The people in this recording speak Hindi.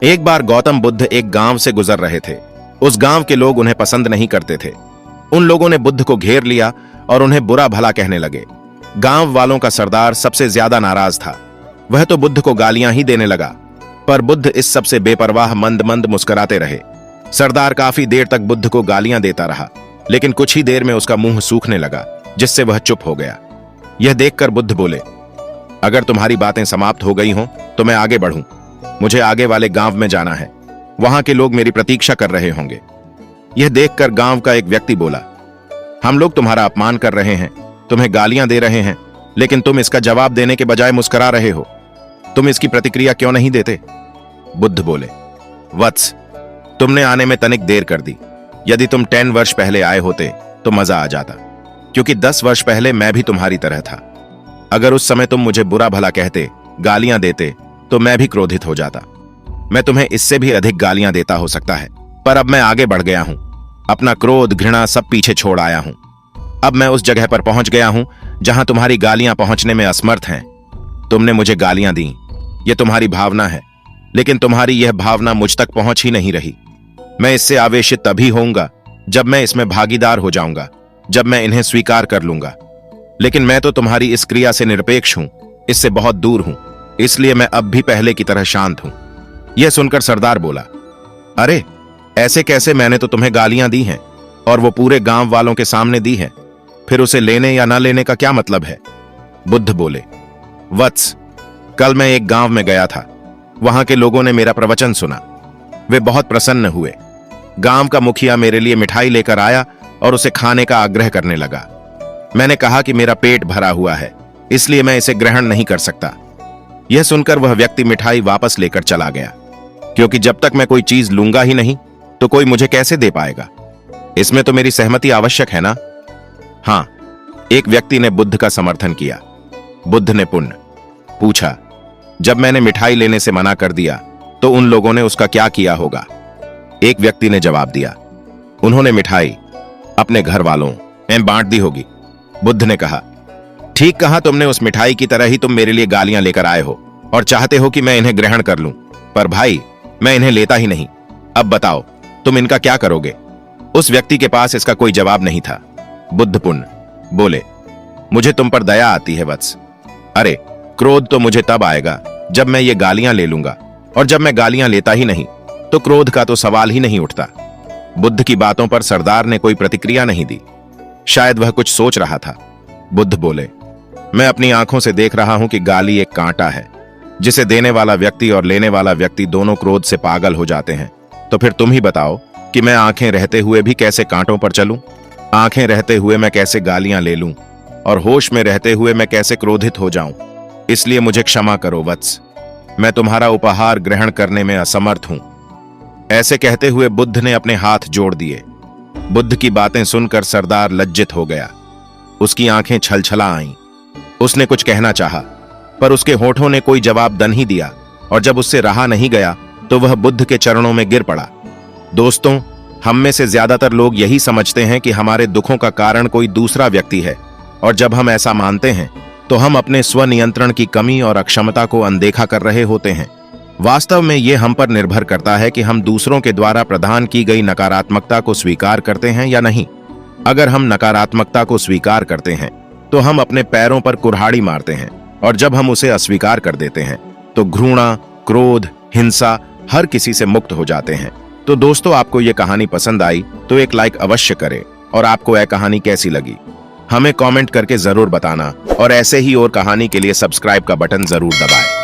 एक बार गौतम बुद्ध एक गांव से गुजर रहे थे। उस गांव के लोग उन्हें पसंद नहीं करते थे। उन लोगों ने बुद्ध को घेर लिया और उन्हें बुरा भला कहने लगे। गांव वालों का सरदार सबसे ज्यादा नाराज था। वह तो बुद्ध को गालियां ही देने लगा, पर बुद्ध इस सबसे बेपरवाह मंद मंद मुस्कुराते रहे। सरदार काफी देर तक बुद्ध को गालियां देता रहा, लेकिन कुछ ही देर में उसका मुंह सूखने लगा, जिससे वह चुप हो गया। यह देखकर बुद्ध बोले, अगर तुम्हारी बातें समाप्त हो गई हों तो मैं आगे बढ़ूं। मुझे आगे वाले गांव में जाना है, वहां के लोग मेरी प्रतीक्षा कर रहे होंगे। यह देखकर गांव का एक व्यक्ति बोला, हम लोग तुम्हारा अपमान कर रहे हैं, तुम्हें गालियां दे रहे हैं, लेकिन तुम इसका जवाब देने के बजाय मुस्कुरा रहे हो। तुम इसकी प्रतिक्रिया क्यों नहीं देते? बुद्ध बोले, वत्स, तुमने आने में तनिक देर कर दी। यदि तुम 10 वर्ष पहले आए होते तो मजा आ जाता, क्योंकि 10 वर्ष पहले मैं भी तुम्हारी तरह था। अगर उस समय तुम मुझे बुरा भला कहते, गालियां देते, तो मैं भी क्रोधित हो जाता। मैं तुम्हें इससे भी अधिक गालियां देता हो सकता है, पर अब मैं आगे बढ़ गया हूं। अपना क्रोध घृणा सब पीछे छोड़ आया हूं। अब मैं उस जगह पर पहुंच गया हूं जहां तुम्हारी गालियां पहुंचने में असमर्थ हैं। तुमने मुझे गालियां दी, यह तुम्हारी भावना है, लेकिन तुम्हारी यह भावना मुझ तक पहुंच ही नहीं रही। मैं इससे आवेशित तभी होऊंगा जब मैं इसमें भागीदार हो जाऊंगा, जब मैं इन्हें स्वीकार कर लूंगा। लेकिन मैं तो तुम्हारी इस क्रिया से निरपेक्ष हूं, इससे बहुत दूर हूं, इसलिए मैं अब भी पहले की तरह शांत हूं। यह सुनकर सरदार बोला, अरे ऐसे कैसे? मैंने तो तुम्हें गालियां दी हैं और वो पूरे गांव वालों के सामने दी हैं, फिर उसे लेने या ना लेने का क्या मतलब है? बुद्ध बोले, वत्स, कल मैं एक गांव में गया था। वहां के लोगों ने मेरा प्रवचन सुना। वे बहुत प्रसन्न हुए। गांव का मुखिया मेरे लिए मिठाई लेकर आया और उसे खाने का आग्रह करने लगा। मैंने कहा कि मेरा पेट भरा हुआ है, इसलिए मैं इसे ग्रहण नहीं कर सकता। यह सुनकर वह व्यक्ति मिठाई वापस लेकर चला गया, क्योंकि जब तक मैं कोई चीज लूंगा ही नहीं तो कोई मुझे कैसे दे पाएगा? इसमें तो मेरी सहमति आवश्यक है ना? हां, एक व्यक्ति ने बुद्ध का समर्थन किया। बुद्ध ने पुण्य पूछा, जब मैंने मिठाई लेने से मना कर दिया तो उन लोगों ने उसका क्या किया होगा? एक व्यक्ति ने जवाब दिया, उन्होंने मिठाई अपने घर वालों में बांट दी होगी। बुद्ध ने कहा, ठीक कहा तुमने। उस मिठाई की तरह ही तुम मेरे लिए गालियां लेकर आए हो और चाहते हो कि मैं इन्हें ग्रहण कर लूं, पर भाई मैं इन्हें लेता ही नहीं। अब बताओ तुम इनका क्या करोगे? उस व्यक्ति के पास इसका कोई जवाब नहीं था। बुद्ध पुण्य बोले, मुझे तुम पर दया आती है वत्स। अरे क्रोध तो मुझे तब आएगा जब मैं ये गालियां ले लूंगा, और जब मैं गालियां लेता ही नहीं तो क्रोध का तो सवाल ही नहीं उठता। बुद्ध की बातों पर सरदार ने कोई प्रतिक्रिया नहीं दी। शायद वह कुछ सोच रहा था। बुद्ध बोले, मैं अपनी आंखों से देख रहा हूं कि गाली एक कांटा है, जिसे देने वाला व्यक्ति और लेने वाला व्यक्ति दोनों क्रोध से पागल हो जाते हैं। तो फिर तुम ही बताओ कि मैं आंखें रहते हुए भी कैसे कांटों पर चलूं? आंखें रहते हुए मैं कैसे गालियां ले लूं? और होश में रहते हुए मैं कैसे क्रोधित हो जाऊं? इसलिए मुझे क्षमा करो वत्स, मैं तुम्हारा उपहार ग्रहण करने में असमर्थ हूं। ऐसे कहते हुए बुद्ध ने अपने हाथ जोड़ दिए। बुद्ध की बातें सुनकर सरदार लज्जित हो गया। उसकी आंखें छलछला आईं। उसने कुछ कहना चाहा, पर उसके होठों ने कोई जवाब दन ही दिया, और जब उससे रहा नहीं गया तो वह बुद्ध के चरणों में गिर पड़ा। दोस्तों, हम में से ज्यादातर लोग यही समझते हैं कि हमारे दुखों का कारण कोई दूसरा व्यक्ति है, और जब हम ऐसा मानते हैं तो हम अपने स्वनियंत्रण की कमी और अक्षमता को अनदेखा कर रहे होते हैं। वास्तव में यह हम पर निर्भर करता है कि हम दूसरों के द्वारा प्रदान की गई नकारात्मकता को स्वीकार करते हैं या नहीं। अगर हम नकारात्मकता को स्वीकार करते हैं तो हम अपने पैरों पर कुल्हाड़ी मारते हैं, और जब हम उसे अस्वीकार कर देते हैं तो घृणा, क्रोध, हिंसा हर किसी से मुक्त हो जाते हैं। तो दोस्तों, आपको ये कहानी पसंद आई तो एक लाइक अवश्य करें, और आपको यह कहानी कैसी लगी हमें कमेंट करके जरूर बताना, और ऐसे ही और कहानी के लिए सब्सक्राइब का बटन जरूर दबाएं।